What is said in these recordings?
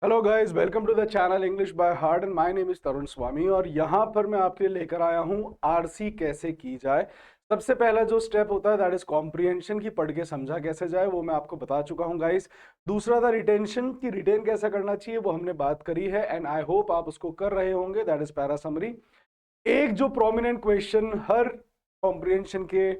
Hello guys, welcome to the channel English by heart and my name is Tarun Swami. और यहाँ पर मैं आपके लिए लेकर आया हूँ आरसी कैसे की जाए। सबसे पहला जो स्टेप होता है दैट इज कॉम्प्रिहेंशन की, पढ़ के समझा कैसे जाए, वो मैं आपको बता चुका हूँ गाइस। दूसरा था रिटेंशन की, रिटेन कैसे करना चाहिए वो हमने बात करी है एंड आई होप आप उसको कर रहे होंगे, दैट इज पैरा समरी। एक जो प्रोमिनेंट क्वेश्चन हर कॉम्प्रिहेंशन के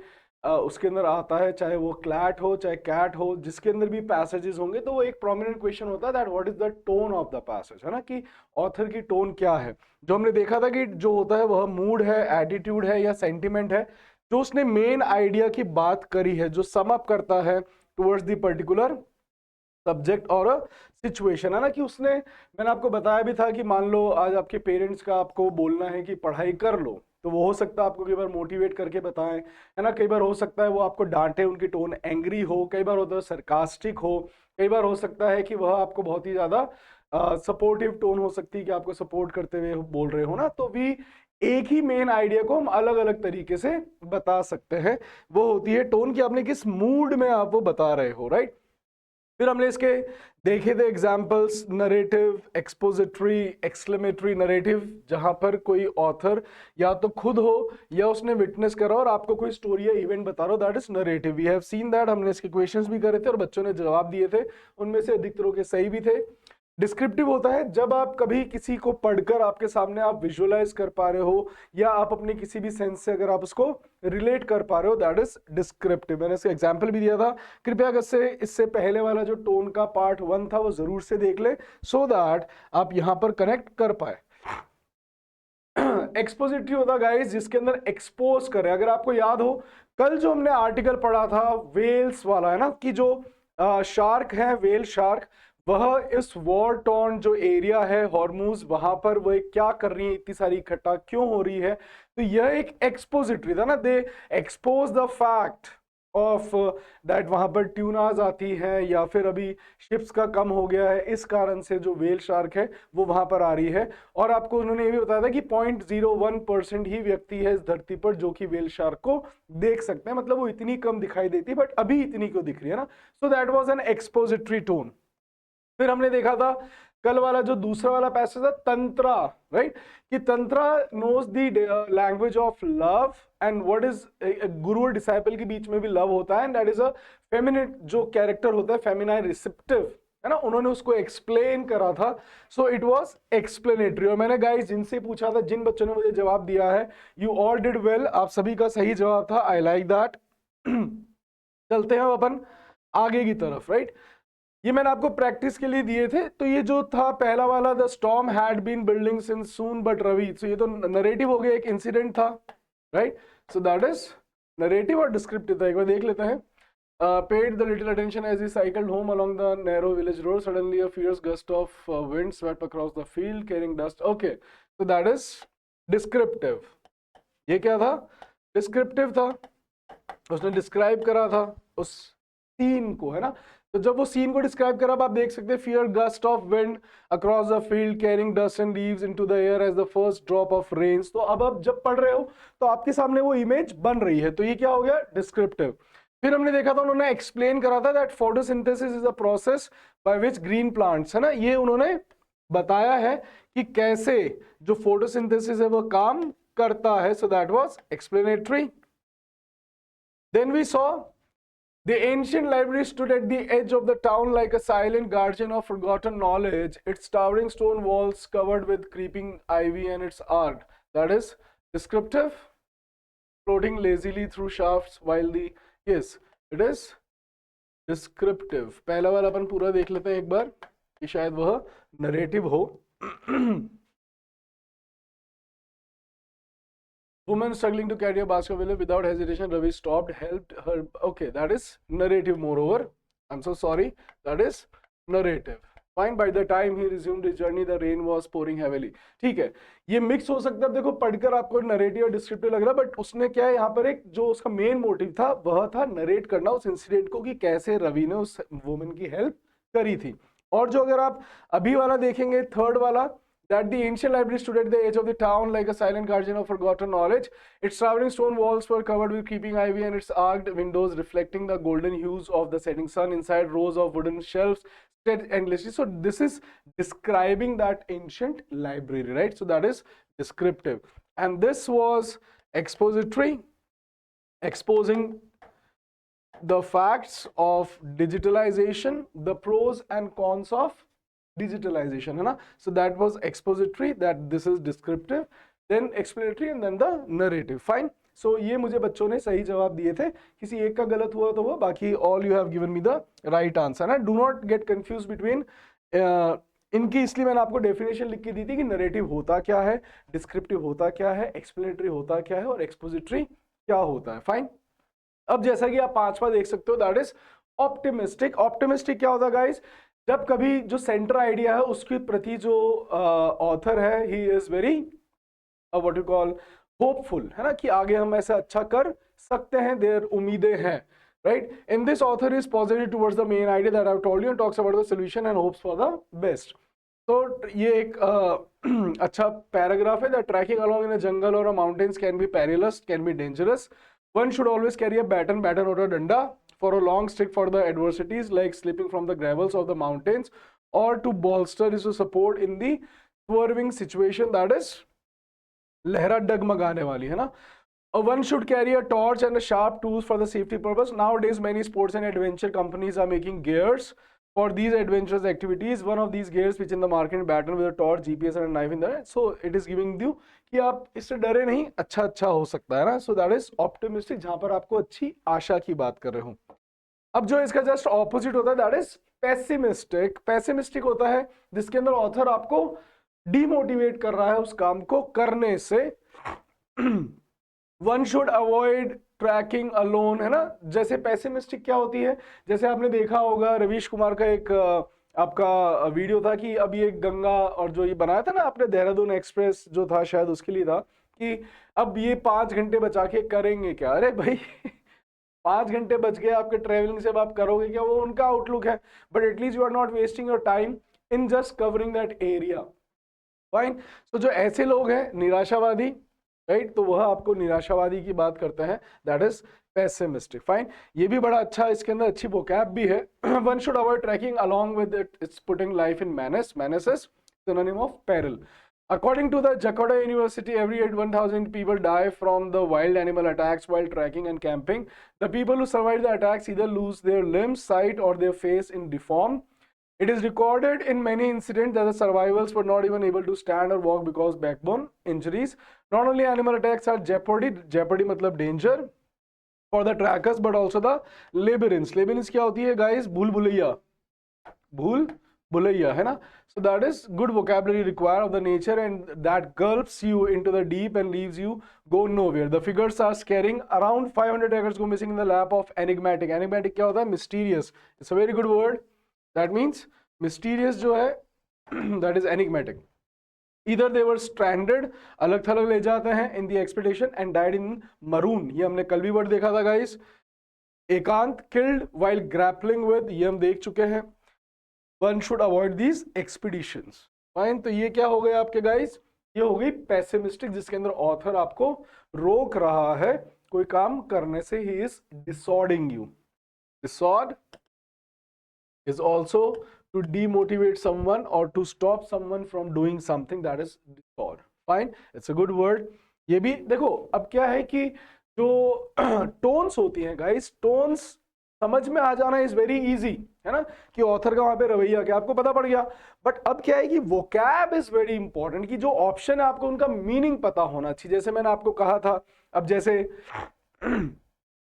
उसके अंदर आता है, चाहे वो क्लैट हो चाहे कैट हो, जिसके अंदर भी पैसेजेस होंगे, तो वो एक प्रोमिनेंट क्वेश्चन होता है that what is the tone of the passage, है ना, कि ऑथर की टोन क्या है। जो हमने देखा था कि जो होता है वह मूड है, एटीट्यूड है या सेंटिमेंट है, जो उसने मेन आइडिया की बात करी है, जो सम अप करता है टुवर्ड्स द पर्टिकुलर सब्जेक्ट और सिचुएशन, है ना। कि उसने, मैंने आपको बताया भी था कि मान लो आज आपके पेरेंट्स का आपको बोलना है कि पढ़ाई कर लो, तो वो हो सकता है आपको कई बार मोटिवेट करके बताएं, है ना। कई बार हो सकता है वो आपको डांटे, उनकी टोन एंग्री हो, कई बार होता है सरकास्टिक हो, कई बार हो सकता है कि वह आपको बहुत ही ज्यादा सपोर्टिव टोन हो सकती है कि आपको सपोर्ट करते हुए बोल रहे हो ना। तो भी एक ही मेन आइडिया को हम अलग अलग तरीके से बता सकते हैं। वो होती है टोन की, आपने किस मूड में आप वो बता रहे हो, राइट। फिर हमने इसके देखे थे examples, narrative, expository, exclamatory narrative, जहां पर कोई ऑथर या तो खुद हो या उसने विटनेस करा और आपको कोई स्टोरी या इवेंट बता रहा हो, that is narrative. We have seen that, हमने इसके क्वेश्चंस भी करे थे और बच्चों ने जवाब दिए थे, उनमें से अधिकतरों के सही भी थे। डिस्क्रिप्टिव होता है जब आप कभी किसी को पढ़कर आपके सामने आप विजुअलाइज कर पा रहे हो, या आप अपने किसी भी सेंस से अगर आप उसको रिलेट कर पा रहे हो, दैट इज डिस्क्रिप्टिव। मैंने इसका एग्जांपल भी दिया था, कृपया इससे पहले वाला जो टोन का पार्ट 1 था वो जरूर से देख ले, सो दैट आप यहां पर कनेक्ट कर पाए। एक्सपोजिटरी होता गाइस जिसके अंदर एक्सपोज करे। अगर आपको याद हो, कल जो हमने आर्टिकल पढ़ा था वेल्स वाला, है ना, कि जो शार्क है, वेल शार्क, वह इस वॉर टॉर्न जो एरिया है हॉर्मूज, वहां पर वो क्या कर रही है, इतनी सारी इकट्ठा क्यों हो रही है, तो यह एक एक्सपोजिटरी था ना। They expose the fact of that वहां पर ट्यूनाज आती हैं, या फिर अभी शिप्स का कम हो गया है, इस कारण से जो वेल शार्क है वो वहां पर आ रही है। और आपको उन्होंने ये भी बताया था कि 0.01% ही व्यक्ति है इस धरती पर जो कि वेल शार्क को देख सकते हैं, मतलब वो इतनी कम दिखाई देती है, बट अभी इतनी क्यों दिख रही है ना। So that was an expository tone. फिर हमने देखा था कल वाला जो दूसरा वाला पैसेज है, तंत्रा, राइट, कि Tantra knows the language of love and what is, guru और डिसाइपल के बीच में भी लव होता है, and that is a feminine जो कैरेक्टर होता है, फेमिनाइन रिसेप्टिव, है ना, उन्होंने उसको एक्सप्लेन करा था। So it was explanatory. और मैंने गाइस जिनसे पूछा था, जिन बच्चों ने मुझे जवाब दिया है, यू ऑल डिड वेल, आप सभी का सही जवाब था, आई लाइक दैट। चलते हैं अपन आगे की तरफ, राइट। ये मैंने आपको प्रैक्टिस के लिए दिए थे। तो ये जो था पहला वाला, the storm had been building since soon but रवि, सो ये तो नरेटिव हो गया, एक इंसिडेंट था, right. So that is narrative. और डिस्क्रिप्टिव था, एक बार देख लेते हैं। paid the little attention as he cycled home along the narrow village road. Suddenly, a fierce gust of wind swept across the field, carrying dust. Okay, so that is descriptive. ये क्या था? Descriptive था। उसने describe करा था उस scene को, है ना। तो जब वो सीन को डिस्क्राइब करा, आप देख सकते हैं, fierce gust of wind across the field carrying dust and leaves into the air as the first drop of rains. तो अब आप जब पढ़ रहे हो तो आपके सामने वो इमेज बन रही है, तो ये क्या हो गया? डिस्क्रिप्टिव। फिर हमने देखा था, उन्होंने एक्सप्लेन करा था that photosynthesis is a process by which green plants, है ना, ये उन्होंने बताया है कि कैसे जो फोटोसिंथेसिस है वो काम करता है। So that was explanatory. Then we saw the ancient library stood at the edge of the town like a silent guardian of forgotten knowledge, its towering stone walls covered with creeping ivy and its art. That is descriptive, floating lazily through shafts while the, yes, it is descriptive. पहला वाला अपन पूरा देख लेते हैं एक बार कि शायद वह नरेटिव हो। Woman struggling to carry a basket of willow without hesitation, Ravi stopped, helped her. Okay, that is narrative. Moreover, I'm so sorry. That is narrative. Fine. By the time he resumed his journey, the rain was pouring heavily. ठीक है, ये mix हो सकता है। देखो पढ़कर आपको narrative और डिस्क्रिप्टिव लग रहा है, बट उसने क्या है, यहाँ पर एक जो उसका मेन मोटिव था वह था नरेट करना उस इंसिडेंट को, कि कैसे रवि ने उस वुमन की हेल्प करी थी। और जो अगर आप अभी वाला देखेंगे, थर्ड वाला, that the ancient library stood at the edge of the town like a silent guardian of forgotten knowledge. Its towering stone walls were covered with creeping ivy and its arched windows reflecting the golden hues of the setting sun. Inside, rows of wooden shelves endlessly. So this is describing that ancient library, right? So that is descriptive. And this was expository, exposing the facts of digitalization, the pros and cons of digitalization, है ना? So that was expository, that this is descriptive, then explanatory and then the narrative. Fine. So ये मुझे बच्चों ने सही जवाब दिए थे, किसी एक का गलत हुआ तो वो, बाकी all you have given me the right answer, ना? Do not get confused between इनकी, इसलिए मैंने आपको डेफिनेशन लिख के दी थी कि नरेटिव होता क्या है, डिस्क्रिप्टिव होता क्या है, एक्सप्लेनेटरी होता क्या है और एक्सपोजिटरी क्या होता है. फाइन. अब जैसा कि आप पांचवा देख सकते हो, दैट इज ऑप्टिमिस्टिक. ऑप्टिमिस्टिक क्या होता है गाइस? जब कभी जो सेंटर आइडिया है उसके प्रति जो ऑथर है, he is very what you call hopeful, है ना, कि आगे हम ऐसा अच्छा कर सकते हैं, देयर उम्मीदें हैं, right. In this author is positive towards the main idea that I have told you and talks about the solution and hopes for the best. तो ये एक अच्छा पैराग्राफ है. That trekking along in a jungle और a mountains can be perilous, can be dangerous. One should always carry a baton or a danda for a long stick for the adversities like slipping from the gravels of the mountains, or to bolster is to support in the swerving situation, that is लहरा डगमगाने वाली, है ना. One should carry a torch and a sharp tools for the safety purpose. Nowadays many sports and adventure companies are making gears for these adventurous activities. One of these gears which in the market, baton with a torch, GPS and a knife in there. So it is giving you कि आप इससे डरे नहीं, अच्छा हो सकता है ना. सो दैट इज ऑप्टिमिस्टिक, जहां पर आपको अच्छी आशा की बात कर रहे हो. अब जो इसका जस्ट ऑपोजिट होता है, दैट इज पेसिमिस्टिक. पेसिमिस्टिक होता है जिसके अंदर ऑथर आपको डीमोटिवेट कर रहा है उस काम को करने से. One should avoid trekking alone, है ना. जैसे पेसिमिस्टिक क्या होती है, जैसे आपने देखा होगा रवीश कुमार का एक आपका वीडियो था कि अब ये गंगा और जो ये बनाया था ना आपने, देहरादून एक्सप्रेस जो था, शायद उसके लिए था कि अब ये 5 घंटे बचा के करेंगे क्या. अरे भाई 5 घंटे बच गए आपके ट्रेवलिंग से, अब आप करोगे क्या, वो उनका आउटलुक है. But at least you are not wasting your time in just covering that area. Fine. तो जो ऐसे लोग हैं निराशावादी, राइट, तो वह आपको निराशावादी की बात करते हैं, दैट इज पेसिमिस्टिक. फाइन. ये भी बड़ा अच्छा, इसके अंदर अच्छी वोकैब भी है. One should avoid trekking along with it, it's putting life in menace. Menace is synonym of peril. According to the Jakarta University, every 1,000 people die from the wild animal attacks while trekking and camping. The people who survive the attacks either lose their limbs, sight, or their face in deform. It is recorded in many incidents that the survivors were not even able to stand or walk because backbone injuries. Not only animal attacks are jeopardy मतलब danger for the trackers, but also the labyrinths. Labyrinths क्या होती है guys? भूल भुलैया, है ना. So that is good vocabulary required of the nature, and that gulps you into the deep and leaves you go nowhere. The figures are scaring. Around 500 acres go missing in the lap of enigmatic. Enigmatic क्या होता है? Mysterious. It's a very good word. That means mysterious जो है that is enigmatic. Either they were stranded, अलग थलग ले जाते हैं in the expedition, and died in maroon. ये हमने कल भी वर्ड देखा था guys. एकांत, killed while grappling with, ये हम देख चुके हैं. One should avoid these expeditions. Fine. तो ये क्या हो गया आपके guys? ये हो गई pessimistic, जिसके अंदर ऑथर आपको रोक रहा है कोई काम करने से. He is dissuading you. Dissuade is also to demotivate someone or to stop someone from doing something, that is dissuade. Fine. It's a good word. ये भी देखो, अब क्या है कि जो टोन्स होती हैं गाइस, टोन्स समझ में आ जाना इज वेरी इजी, है ना, कि ऑथर का वहां पे रवैया क्या आपको पता पड़ गया. बट अब क्या है कि वोकैब इज वेरी इंपॉर्टेंट, कि जो ऑप्शन है आपको उनका मीनिंग पता होना चाहिए. जैसे मैंने आपको कहा था, अब जैसे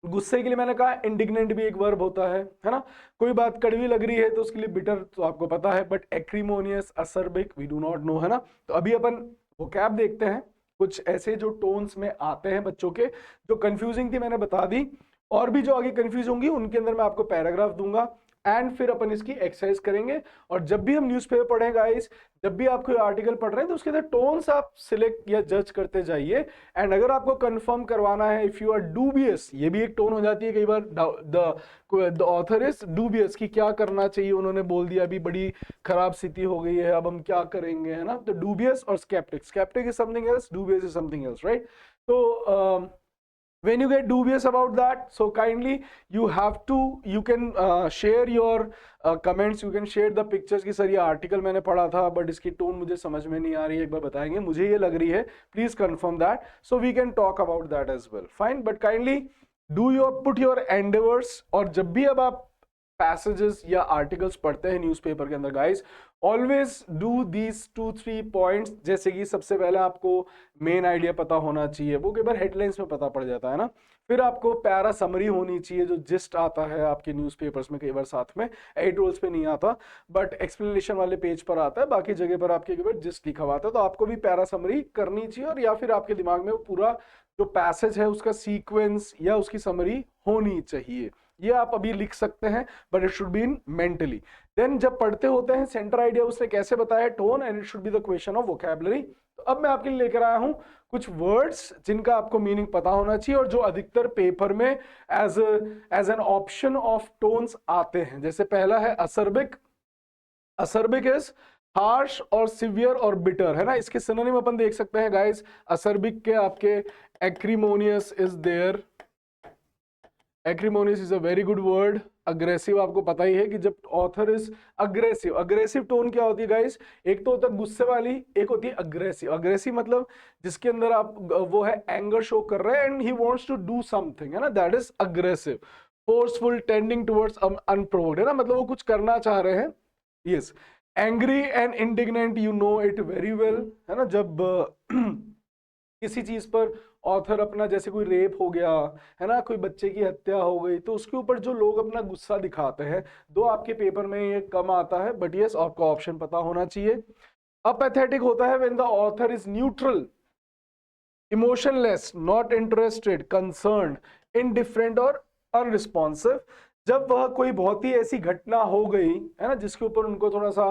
गुस्से के लिए मैंने कहा इंडिग्नेंट भी एक वर्ब होता है ना. कोई बात कड़वी लग रही है तो उसके लिए बिटर तो आपको पता है, but acrimonious, acerbic, we do not know, है ना. तो अभी अपन वोकैब देखते हैं, कुछ ऐसे जो टोन्स में आते हैं बच्चों के, जो कंफ्यूजिंग थी मैंने बता दी, और भी जो आगे कंफ्यूज होंगी उनके अंदर मैं आपको पैराग्राफ दूंगा, एंड फिर अपन इसकी एक्सरसाइज करेंगे. और जब भी हम न्यूज़पेपर पढ़ें गाइस, जब भी आप कोई आर्टिकल पढ़ रहे हैं, तो उसके अंदर टोन्स आप सिलेक्ट या जज करते जाइए. एंड अगर आपको कंफर्म करवाना है, इफ यू आर डूबियस, ये भी एक टोन हो जाती है कई बार, द ऑथर इज डूबियस, कि क्या करना चाहिए, उन्होंने बोल दिया अभी बड़ी खराब स्थिति हो गई है, अब हम क्या करेंगे, है ना. तो डूबियस और sceptic. Sceptic is something else, dubious is something else, right. तो when you get dubious about that, so kindly you have to, you can share your comments, you can share the pictures कि sir ये article मैंने पढ़ा था but इसकी tone मुझे समझ में नहीं आ रही है, एक बार बताएंगे मुझे ये लग रही है, please confirm that, so we can talk about that as well, fine, but kindly do your put your endeavours. और जब भी अब आप पैसेजेस या आर्टिकल्स पढ़ते हैं न्यूज़पेपर के अंदर guys, always do these 2-3 points, जैसे कि सबसे पहले आपको मेन आइडिया पता होना चाहिए, वो कई बार हेडलाइंस में पता पड़ जाता है ना, फिर आपको पैरा समरी होनी चाहिए, जो जिस्ट आता है आपके न्यूज़पेपर्स में कई बार साथ में, एडिटोरियल्स पे नहीं आता बट एक्सप्लेनेशन वाले पेज पर आता है, बाकी जगह पर आपके कई बार जिस्ट लिखा हुआ आता है, तो आपको भी पैरा समरी करनी चाहिए, और या फिर आपके दिमाग में वो पूरा जो पैसेज है उसका सीक्वेंस या उसकी समरी होनी चाहिए, ये आप अभी लिख सकते हैं, but it should be in mentally. Then जब पढ़ते होते हैं सेंटर आइडिया उसने कैसे बताया, tone, and it should be the question of vocabulary. तो अब मैं आपके लिए लेकर आया हूं कुछ वर्ड्स जिनका आपको मीनिंग पता होना चाहिए, और जो अधिकतर पेपर में as an option of tones आते हैं। जैसे पहला है असर्बिक, असर्बिक इज हार्श और सिवियर और बिटर, है ना, इसके सिनोनिम अपन देख सकते हैं गाइस, असर्बिक के आपके acrimonious is there, acrimonious is a very good word. Aggressive आपको पता ही है कि जब author is aggressive, aggressive tone क्या होती है गाइस, एक तो होता है गुस्से वाली, एक होती है अग्रेसिव। अग्रेसिव मतलब जिसके अंदर आप वो है एंगर शो कर रहे हैं and he wants to do something, है ना, that is aggressive. Forceful, tending towards unprovoked, है ना, मतलब वो कुछ करना चाह रहे हैं। Yes, angry and indignant, you know it very well, है ना, जब किसी चीज पर ऑथर अपना, जैसे कोई रेप हो गया, है ना, कोई बच्चे की हत्या हो गई, तो उसके ऊपर जो लोग अपना गुस्सा दिखाते हैं, दो आपके पेपर में ये कम आता है, बट यस आपको ऑप्शन पता होना चाहिए। अपैथेटिक होता है when the author is neutral, emotionless, not interested, concerned, indifferent और अनरिस्पॉन्सिव, जब वह कोई बहुत ही ऐसी घटना हो गई, है ना, जिसके ऊपर उनको थोड़ा सा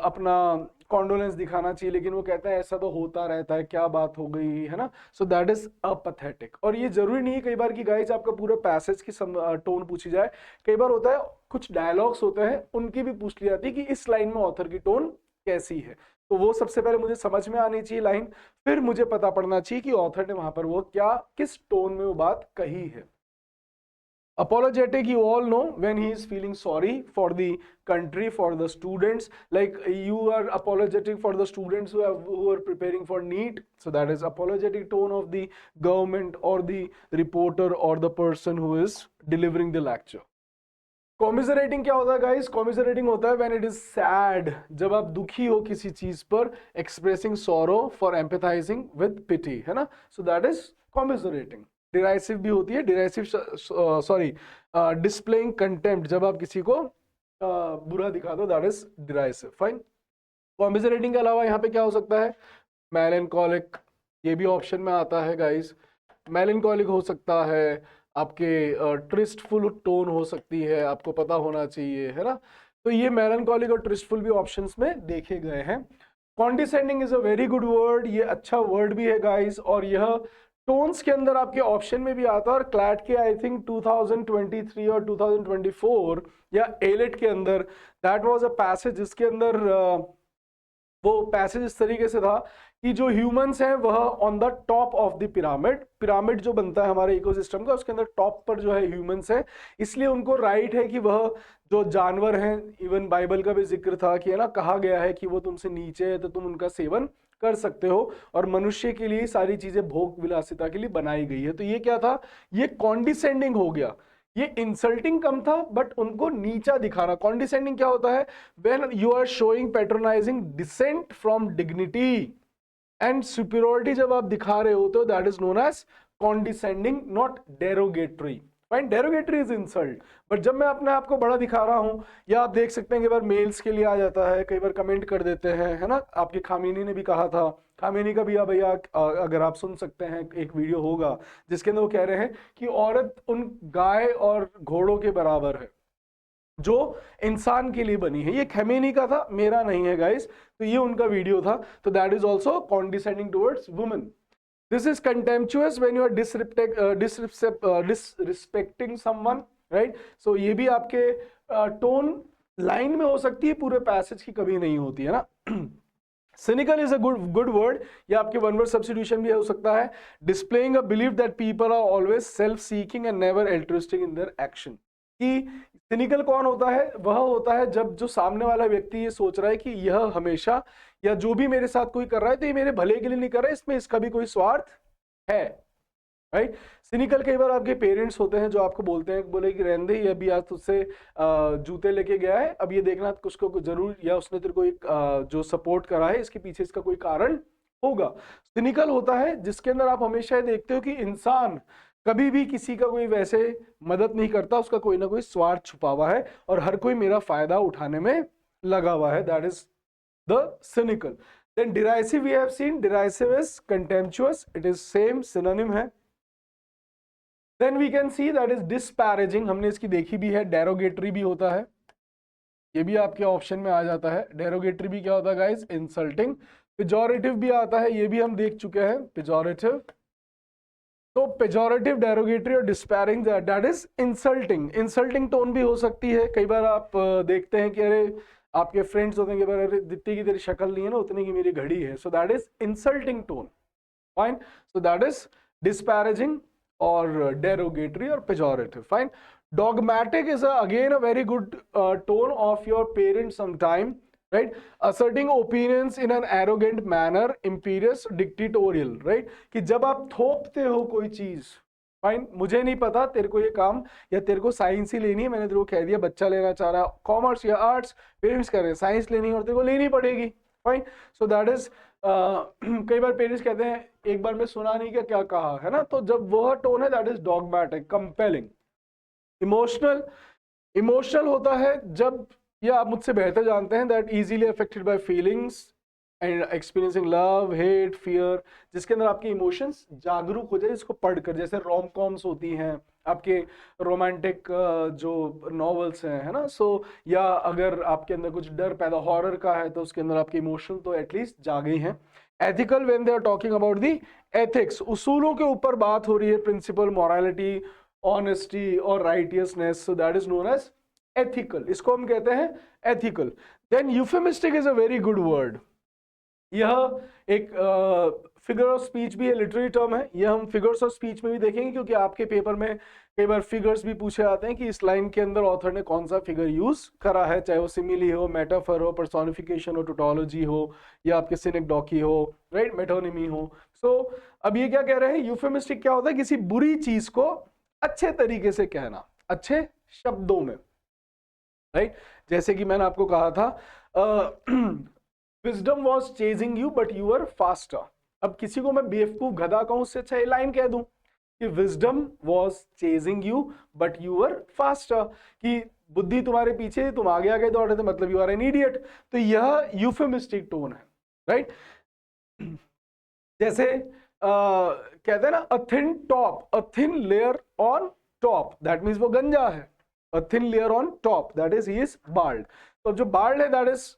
अपना कॉन्डोलेंस दिखाना चाहिए, लेकिन वो कहते हैं ऐसा तो होता रहता है, क्या बात हो गई, है ना, सो दैट इज अपैथेटिक। और ये जरूरी नहीं है कई बार कि गाइस आपका पूरा पैसेज की टोन पूछी जाए, कई बार होता है कुछ डायलॉग्स होते हैं उनकी भी पूछ ली जाती है कि इस लाइन में ऑथर की टोन कैसी है, तो वो सबसे पहले मुझे समझ में आनी चाहिए लाइन, फिर मुझे पता पड़ना चाहिए कि ऑथर ने वहां पर वो क्या, किस टोन में वो बात कही है। Apologetic, you all know when he is feeling sorry for the country, for the students, like you are apologetic for the students who are preparing for NEET, so that is apologetic tone of the government or the reporter or the person who is delivering the lecture. Commiserating क्या होता है guys, commiserating होता है when it is sad, जब आप दुखी हो किसी चीज पर, expressing sorrow for empathizing with pity, है ना, so that is commiserating। डिराइसिव भी होती है, डिराइसिव सॉरी डिस्प्लेइंग कंटेम्प्ट, जब आप किसी को बुरा दिखा दो, दैट इज डिराइसिव, फाइन। कॉम्मिसरेटिंग के अलावा यहाँ पे क्या हो सकता है, मेलनकॉलिक, ये भी ऑप्शन में आता है गाइस, मेलनकॉलिक हो सकता है, आपके ट्रिस्टफुल टोन हो सकती है, आपको पता होना चाहिए, है ना, तो ये मेलनकॉलिक और ट्रिस्टफुल भी ऑप्शंस में देखे गए हैं। Condescending is a very good word, ये अच्छा वर्ड भी है गाइस, और यह टोन्स के अंदर आपके ऑप्शन में भी आता है, और क्लैट के आई थिंक 2023 और 2024 या एलेट के अंदर दैट वाज अ पैसेज, जिसके अंदर वो पैसेज इस तरीके से था कि जो ह्यूमंस हैं वह on the top of the pyramid, pyramid जो बनता है हमारे इकोसिस्टम का, उसके अंदर टॉप पर जो है ह्यूमंस है, इसलिए उनको राइट है कि वह जो जानवर हैं, इवन बाइबल का भी जिक्र था कि, है ना, कहा गया है कि वो तुमसे नीचे है तो तुम उनका सेवन कर सकते हो, और मनुष्य के लिए सारी चीजें भोग विलासिता के लिए बनाई गई है। तो ये क्या था, ये कॉन्डिसेंडिंग हो गया, ये इंसल्टिंग कम था बट उनको नीचा दिखाना। कॉन्डिसेंडिंग क्या होता है, when you are showing patronising descent from dignity and superiority, जब आप दिखा रहे हो तो that is known as condescending, not derogatory. Fine, derogatory is insult, but जब मैं अपने आप को बड़ा दिखा रहा हूं, या आप देख सकते हैं कई बार मेल्स के लिए आ जाता है, कई बार कमेंट कर देते हैं, है ना, आपके खामेनी ने भी कहा था, खामेनी का भी भैया अगर आप सुन सकते हैं एक वीडियो होगा जिसके अंदर वो कह रहे हैं कि औरत उन गाय और घोड़ों के बराबर है जो इंसान के लिए बनी है। ये खमेनी का था, मेरा नहीं है गाइस, तो ये उनका वीडियो था, तो that is also condescending towards women. This is contemptuous when you are disrespecting someone, right? So ये भी आपके टोन लाइन में हो सकती है, पूरे पैसेज की कभी नहीं होती है ना। Cynical is a good word, या आपके वन वर्ड सब्स्टिट्यूशन भी हो सकता है. Displaying a belief that people are always self seeking and never altruistic in their action. कि सिनिकल कौन होता है? वह होता है जब जो सामने वाला व्यक्ति ये सोच रहा है कि यह हमेशा या जो भी मेरे साथ कोई कर रहा है तो ये मेरे भले के लिए नहीं कर रहा है, इसमें इसका भी कोई स्वार्थ है. राइट. सिनिकल कई बार आपके पेरेंट्स होते हैं जो आपको बोलते हैं, बोले कि रहने दे, ये अभी आज तुझसे जूते लेके गया है, अब ये देखना उसको जरूर, या उसने तेरे को एक जो सपोर्ट करा है इसके पीछे इसका कोई कारण होगा. सिनिकल होता है जिसके अंदर आप हमेशा ये देखते हो कि इंसान कभी भी किसी का कोई वैसे मदद नहीं करता, उसका कोई ना कोई स्वार्थ छुपा हुआ है और हर कोई मेरा फायदा उठाने में लगा हुआ है. That is the cynical. Then derisive we have seen, derisive is contemptuous, it is same synonym है. Then we can see that is disparaging, हमने इसकी देखी भी है. derogatory भी होता है, ये भी आपके ऑप्शन में आ जाता है. derogatory भी क्या होता है गाइस? insulting. pejorative भी आता है, ये भी हम देख चुके हैं, pejorative. तो pejorative, derogatory और disparaging, that is insulting. insulting tone भी हो सकती है. कई बार आप देखते हैं कि अरे आपके फ्रेंड्स होते हैं कि अरे जितनी की तेरी शक्ल नहीं है ना उतनी की मेरी घड़ी है. So that is insulting tone. Fine. So that is disparaging और डेरोगेटरी और pejorative. Fine. Dogmatic is again a very good tone of your parents sometime. Right. asserting opinions in an arrogant manner, imperious, dictatorial. Right. कि जब आप थोपते हो कोई चीज, fine, मुझे नहीं पता, तेरे को ये काम या तेरे को साइंस ही लेनी है, मैंने तेरे को कह दिया बच्चा लेना चाह रहा है कॉमर्स या आर्ट्स, पेरेंट्स कह रहे हैं साइंस लेनी है और तेरे को लेनी पड़ेगी. फाइन. सो दैट इज कई बार पेरेंट्स कहते हैं एक बार मैं सुना नहीं कि क्या कहा है ना, तो जब वह टोन है that is dogmatic, compelling. Emotional, emotional होता है जब, या आप मुझसे बेहतर जानते हैं, that easily affected by feelings and experiencing love, hate, fear, जिसके अंदर आपके इमोशंस जागरूक हो जाए जिसको पढ़कर. जैसे रोम कॉम्स होती हैं आपके, रोमांटिक जो नॉवेल्स हैं, है ना. सो या अगर आपके अंदर कुछ डर पैदा हॉरर का है तो उसके अंदर आपके इमोशन तो एटलीस्ट जागे हैं. Ethical, when they are talking about the ethics, उसूलों के ऊपर बात हो रही है, प्रिंसिपल, मॉरलिटी, ऑनेस्टी और righteousness. So that is known as ethical. इसको हम कहते हैं ethical. Then euphemistic is a very good word. यह एक फिगर ऑफ स्पीच भी है, लिटरेरी टर्म है. यह हम फिगर्स ऑफ स्पीच में भी देखेंगे क्योंकि आपके पेपर में कई बार फिगर्स भी पूछे जाते हैं कि इस लाइन के अंदर ऑथर ने कौन सा फिगर यूज करा है, चाहे वो सिमिली हो, मेटाफर हो, पर्सोनिफिकेशन हो, टोटोलॉजी हो, या आपके सिनेक्डोकी हो, राइट, मेटोनिमी हो. सो अब ये क्या कह रहे हैं, यूफेमिस्टिक क्या होता है? किसी बुरी चीज को अच्छे तरीके से कहना, अच्छे शब्दों में. राइट. जैसे कि मैंने आपको कहा था Wisdom was chasing you but you were faster. अब किसी को मैं बेवकूफ गधा कहूं, उससे अच्छा ये लाइन कह दूं कि wisdom was chasing you but you were faster. कि बुद्धि तुम्हारे पीछे, तुम आगे आगे दौड़ रहे थे, मतलब you are an idiot. तो यह यूफेमिस्टिक टोन है. राइट. जैसे कहते हैं ना, a thin top, a thin layer on top, that means वो गंजा है. A thin layer on top, that is he is bald. तो जो bald है that is,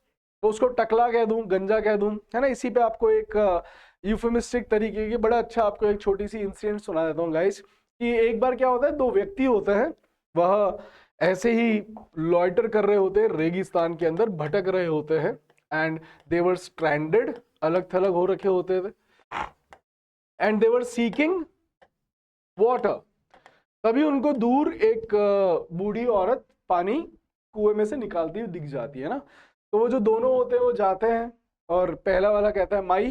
तो उसको टकला कह दूं, गंजा कह दूं, है ना. इसी पे आपको एक यूफेमिस्टिक तरीके की बड़ा अच्छा आपको एक छोटी सी इंसिडेंट सुना देता हूँ गाइस. कि एक बार क्या होता है, दो व्यक्ति होते हैं, वह ऐसे ही लॉइटर कर रहे होते हैं, रेगिस्तान के अंदर भटक रहे होते हैं, एंड दे वर स्ट्रैंडेड, अलग थलग हो रखे होते थे, and they were seeking water. तभी उनको दूर एक बूढ़ी औरत पानी कुएं में से निकालती हुई दिख जाती है ना. तो वो जो दोनों होते हैं वो जाते हैं और पहला वाला कहता है माई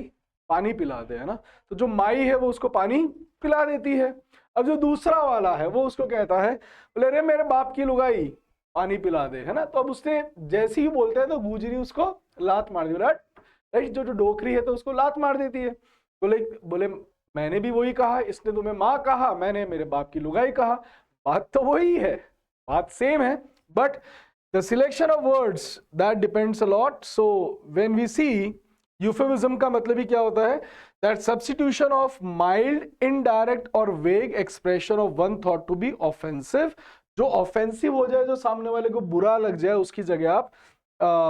पानी पिला दे, है ना. तो जो माई है वो उसको पानी पिला देती है. अब जो दूसरा वाला है वो उसको कहता है, बोले अरे मेरे बाप की लुगाई पानी पिला दे, है ना. तो अब उसने जैसे ही बोलते हैं तो गुजरी उसको लात मार दी. राइट. जो डोकरी है तो उसको लात मार देती है. बोले मैंने भी वही कहा, इसने तुम्हें माँ कहा, मैंने मेरे बाप की लुगाई कहा. बात तो वही है, बात सेम है, but the selection of words that depends a lot. So when we see euphemism का मतलब ही क्या होता है, that substitution of mild, indirect or vague expression of one thought to be offensive. जो offensive हो जाए, जो सामने वाले को बुरा लग जाए, उसकी जगह आप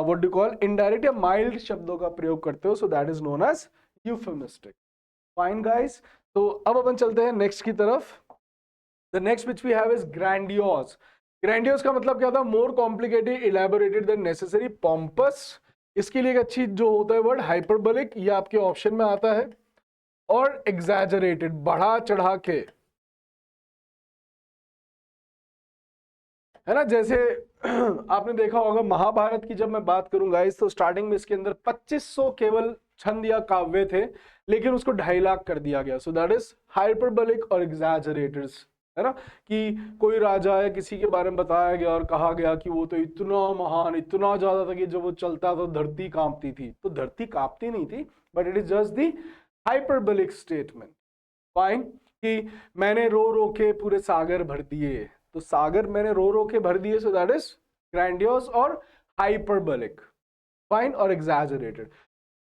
what do you call indirect या mild शब्दों का प्रयोग करते हो. So that is known as euphemistic. Fine guys. तो अब अपन चलते हैं नेक्स्ट की तरफ. The next which we have is grandiose. Grandiose का मतलब क्या था? More complicated, elaborated than necessary, pompous, इसके लिए एक अच्छी जो होता है वर्ड हाइपरबोलिक, ये आपके ऑप्शन में आता है, और एग्जैजरेटेड, बढ़ा चढ़ा के, है ना। जैसे आपने देखा होगा महाभारत की जब मैं बात करूंगा इस, तो स्टार्टिंग में इसके अंदर 2500 केवल छंद या काव्य थे, लेकिन उसको 2.5 लाख कर दिया गया। सो दैट इज हाइपरबोलिक और एग्जैजरेटेड, है ना। कि कोई राजा या किसी के बारे में बताया गया और कहा गया कि वो तो इतना महान, इतना ज्यादा था कि जब वो चलता तो धरती कांपती थी। तो धरती कांपती नहीं थी, but it is just the hyperbolic statement. Fine, कि मैंने रो रो के पूरे सागर भर दिए, तो सागर मैंने रो रो के भर दिए, सो दैट इज ग्रैंडियोस और हाइपरबोलिक। फाइन, और एग्जैजरेटेड।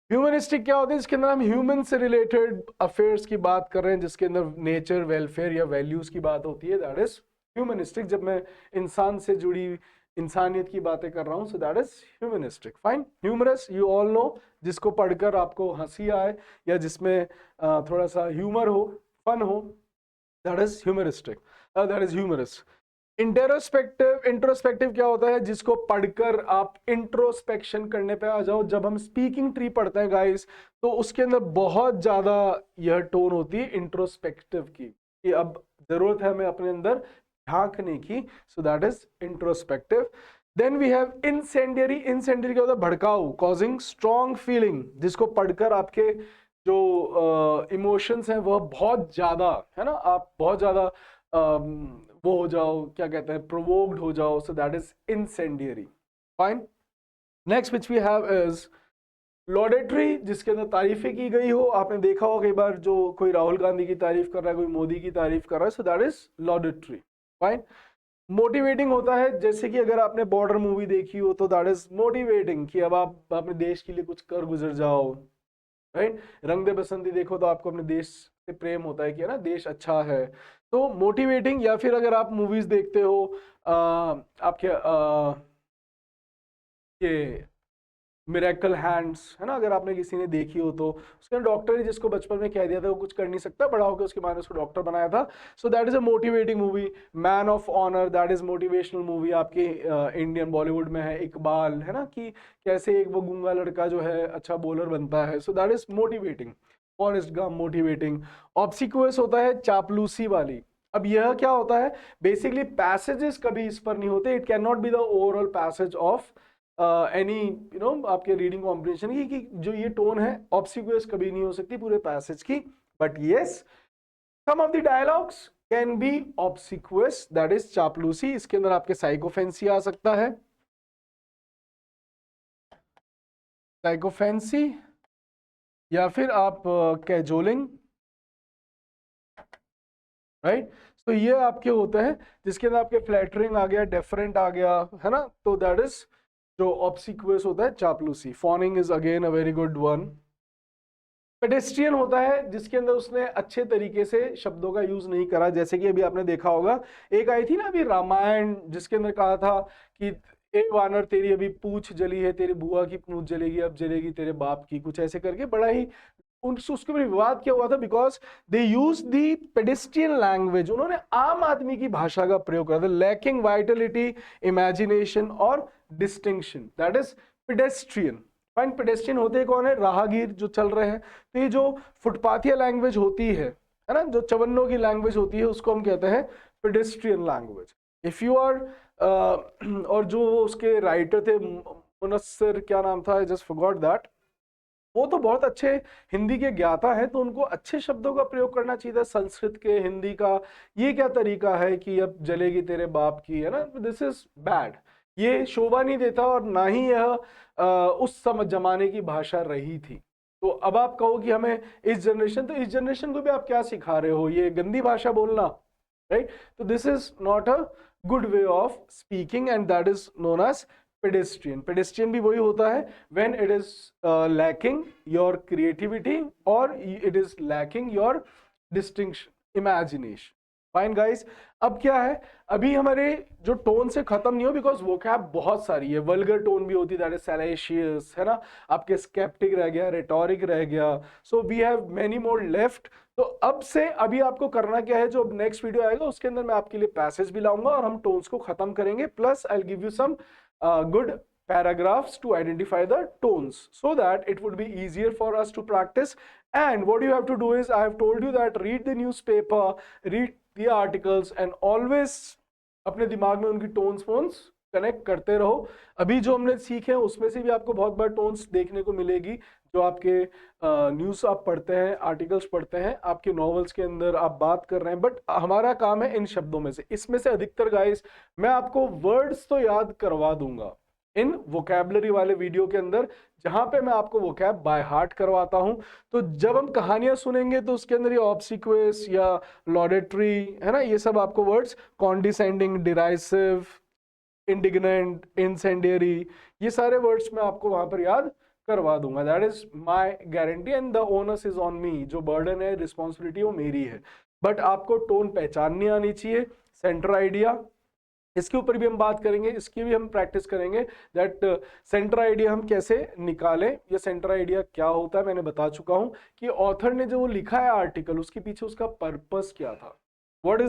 ह्यूमनिस्टिक क्या होता है, जिसके अंदर हम ह्यूमन से रिलेटेड अफेयर्स की बात कर रहे हैं, जिसके अंदर नेचर, वेलफेयर या वैल्यूज की बात होती है, दैट इज ह्यूमनिस्टिक। जब मैं इंसान से जुड़ी इंसानियत की बातें कर रहा हूं, so that is humanistic. Fine. Humorous, you all know, जिसको पढ़कर आपको हंसी आए या जिसमें थोड़ा सा ह्यूमर हो, फन हो, that is humoristic, that is humorous. Introspective, introspective क्या होता है, जिसको पढ़कर आप इंट्रोस्पेक्शन करने पे आ जाओ। जब हम स्पीकिंग ट्री पढ़ते हैं गाइस, तो उसके अंदर बहुत ज्यादा यह टोन होती है इंट्रोस्पेक्टिव की, कि अब जरूरत है हमें अपने अंदर झांकने की। So that is introspective. Then we have incendiary. Incendiary क्या होता है, भड़काऊ, कॉजिंग स्ट्रॉन्ग फीलिंग, जिसको पढ़कर आपके जो इमोशंस हैं वह बहुत ज्यादा, है ना, आप बहुत ज्यादा वो हो जाओ, क्या कहते हैं, प्रोवोक्ड हो जाओ। So that is incendiary. Fine. Next which we have is laudatory, जिसके अंदर तारीफें की गई हो। आपने देखा हो कई बार जो कोई राहुल गांधी की तारीफ कर रहा है, कोई मोदी की तारीफ कर रहा है, so that is laudatory. Fine. Motivating होता है, जैसे कि अगर आपने बॉर्डर मूवी देखी हो तो दैट इज मोटिवेटिंग, कि अब आप अपने देश के लिए कुछ कर गुजर जाओ। राइट। रंग दे बसंती देखो तो आपको अपने देश से प्रेम होता है कि, है ना, देश अच्छा है, तो मोटिवेटिंग। या फिर अगर आप मूवीज देखते हो आपके ये मिरेकल हैंड्स, है ना, अगर आपने किसी ने देखी हो तो उसके डॉक्टर ही जिसको बचपन में कह दिया था वो कुछ कर नहीं सकता, बड़ा होकर उसके बाद उसको डॉक्टर बनाया था। So that is a motivating movie. Man of honour, that is motivational movie, आपके इंडियन बॉलीवुड में है। इकबाल, है ना, कि कैसे एक वो गूंगा लड़का जो है अच्छा बॉलर बनता है। So that is motivating. Forrest Gump, motivating. Obsequious होता है चापलूसी वाली। अब यह क्या होता है, बेसिकली पैसेजेस कभी इस पर नहीं होते, it can not be the overall passage of any, you know, आपके रीडिंग कॉम्प्रिहेंशन की, कि जो ये टोन है ऑब्सिक्वस कभी नहीं हो सकती पूरे पैसेज की। But yes, some of the dialogues can be obsequious, that is चापलूसी। इसके अंदर आपके साइकोफेंसी आ सकता है, साइकोफेंसी, या फिर आप कैजोलिंग, राइट। तो ये आपके होते हैं जिसके अंदर आपके फ्लैटरिंग आ गया, डेफरेंट आ गया, है ना। तो दैट इज जो ऑब्सिक्वस होता है चापलूसी। Fawning is again a very good one. Pedestrian होता है जिसके अंदर उसने अच्छे तरीके से शब्दों का यूज नहीं करा, जैसे कि अभी आपने देखा होगा एक आई थी ना अभी रामायण, जिसके अंदर कहा था कि ए वानर तेरी अभी पूंछ जली है, तेरी बुआ की पूंछ जलेगी, अब जलेगी तेरे बाप की, कुछ ऐसे करके बड़ा ही उसके ऊपर विवाद क्या हुआ था, because they use the pedestrian language. उन्होंने आम आदमी की भाषा का प्रयोग करा था, लैकिंग वाइटलिटी, इमेजिनेशन और distinction, that is pedestrian. Fine. Pedestrian होते कौन है, राहगीर जो चल रहे हैं। तो ये जो फुटपाथिया लैंग्वेज होती है ना, जो चवन्नों की लैंग्वेज होती है, उसको हम कहते हैं pedestrian language. If you are और जो उसके राइटर थे मुनस्सिर, क्या नाम था, आई जस्ट फॉरगॉट दैट, वो तो बहुत अच्छे हिंदी के ज्ञाता हैं, तो उनको अच्छे शब्दों का प्रयोग करना चाहिए था संस्कृत के, हिंदी का। ये क्या तरीका है कि अब जलेगी तेरे बाप की, है ना, दिस इज बैड। ये शोभा नहीं देता, और ना ही यह उस समय जमाने की भाषा रही थी। तो अब आप कहो कि हमें इस जनरेशन, तो इस जनरेशन को भी आप क्या सिखा रहे हो, ये गंदी भाषा बोलना, राइट। तो this is not a good way of speaking, and that is known as pedestrian. Pedestrian भी वही होता है when it is lacking your creativity और it is lacking your distinction, imagination. Fine guys. अब क्या है, अभी हमारे जो टोन से खत्म नहीं हो, बिकॉज वोकैब बहुत सारी है। वल्गर टोन भी होती है, दैट इज सैलेशियस, है ना, आपके स्केप्टिक रह गया, रेटोरिक रह गया। So we have many more left. तो अब से अभी आपको करना क्या है, जो नेक्स्ट वीडियो आएगा उसके अंदर मैं आपके लिए पैसेज भी लाऊंगा और हम टोन्स को खत्म करेंगे, plus I will give you some good paragraphs to identify the tones so that it would be easier for us to practice. And what you have to do is, I have told you that read the newspaper, read the articles and always अपने दिमाग में उनकी tones phones connect करते रहो। अभी जो हमने सीखे हैं उसमें से भी आपको बहुत बार टोन्स देखने को मिलेगी जो आपके न्यूज़ आप पढ़ते हैं, आर्टिकल्स पढ़ते हैं, आपके नॉवेल्स के अंदर आप बात कर रहे हैं, बट हमारा काम है इन शब्दों में से। इसमें से अधिकतर गाइस मैं आपको वर्ड्स तो याद करवा दूंगा इन वोकैबुलरी वाले वीडियो के अंदर, जहां पे मैं आपको वोकैब बाय हार्ट करवाता हूं। तो जब हम कहानियां सुनेंगे तो उसके अंदर ये ऑब्सिक्वेस या लॉडेटरी है ना, ये सब आपको वर्ड्स, कॉन्डिसेंडिंग, डिराइसिव, इंडिग्नेंट, इंसेंडियरी, ये सारे वर्ड्स मैं आपको वहां पर याद करवा दूंगा। That is my guarantee and the onus is on me. जो बर्डन है, रिस्पॉन्सिबिलिटी वो मेरी है, बट आपको टोन पहचाननी आनी चाहिए। सेंटर आइडिया, इसके ऊपर भी हम बात करेंगे, इसकी भी हम प्रैक्टिस करेंगे दैट सेंटर आइडिया हम कैसे निकालें। ये सेंटर आइडिया क्या होता है मैंने बता चुका हूं कि ऑथर ने जो लिखा है आर्टिकल, उसके पीछे उसका पर्पस क्या था। what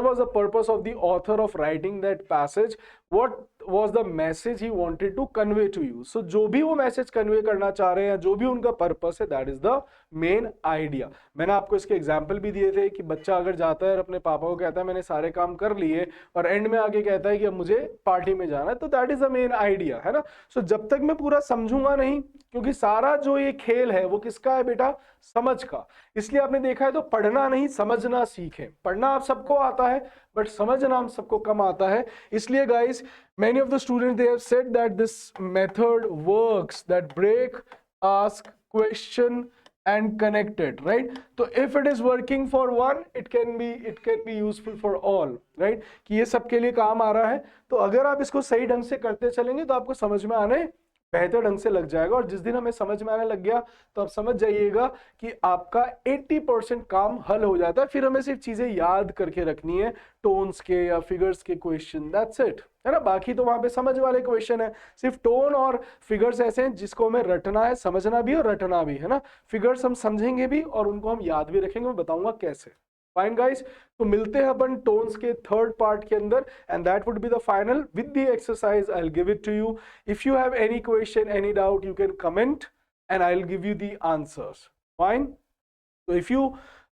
was the purpose of the author of writing that passage, what was the message he wanted to convey to you। so जो भी वो मैसेज कन्वे करना चाह रहे हैं, जो भी उनका पर्पस है, that is the main idea. मैंने आपको इसके एग्जाम्पल भी दिए थे कि बच्चा अगर जाता है अपने पापा को कहता है मैंने सारे काम कर लिए, और एंड में आके कहता है कि अब मुझे पार्टी में जाना है, तो that is the main idea, है ना। सो जब तक मैं पूरा समझूंगा नहीं, क्योंकि सारा जो ये खेल है वो किसका है बेटा, समझ का। इसलिए आपने देखा है तो पढ़ना नहीं समझना सीखें। पढ़ना आप सबको आता है बट समझना हम सबको कम आता है। इसलिए guys many of the students they have said that this method works, that break, ask, question and connected, right? so if it is working for one, it can be useful for all, right? कि ये सबके लिए काम आ रहा है। तो अगर आप इसको सही ढंग से करते चलेंगे तो आपको समझ में आने बेहतर ढंग से लग जाएगा। और जिस दिन हमें समझ में आने लग गया तो आप समझ जाइएगा कि आपका 80% काम हल हो जाता है। फिर हमें सिर्फ चीजें याद करके रखनी है, टोन्स के या फिगर्स के क्वेश्चन, दैट्स इट, है ना। बाकी तो वहां पे समझ वाले क्वेश्चन है। सिर्फ टोन और फिगर्स ऐसे हैं जिसको हमें रटना है, समझना भी और रटना भी, है ना। फिगर्स हम समझेंगे भी और उनको हम याद भी रखेंगे, मैं बताऊंगा कैसे। फाइन गाइस, तो मिलते हैं अपन टोन्स के थर्ड पार्ट के अंदर, and that would be the final with the exercise. I will give it to you. If you have any question, any doubt, you can comment and I will give you the answers. Fine, so if you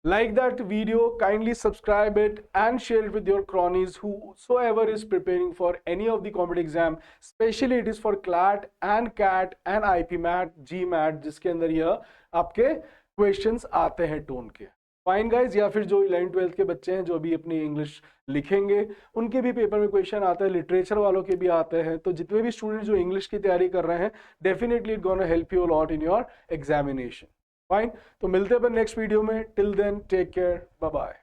like that video, kindly subscribe it and share it with your cronies whosoever is preparing for any of the competitive exam, especially it is for CLAT and CAT and IPMAT, GMAT, जिसके अंदर यह आपके questions आते हैं tone के। Fine guys, या फिर जो 11th-12th के बच्चे हैं जो भी अपनी इंग्लिश लिखेंगे उनके भी पेपर में क्वेश्चन आते हैं, लिटरेचर वालों के भी आते हैं। तो जितने भी स्टूडेंट जो इंग्लिश की तैयारी कर रहे हैं, definitely it gonna help you lot in your examination. Fine, तो मिलते हैं नेक्स्ट वीडियो में। Till then take care, bye bye.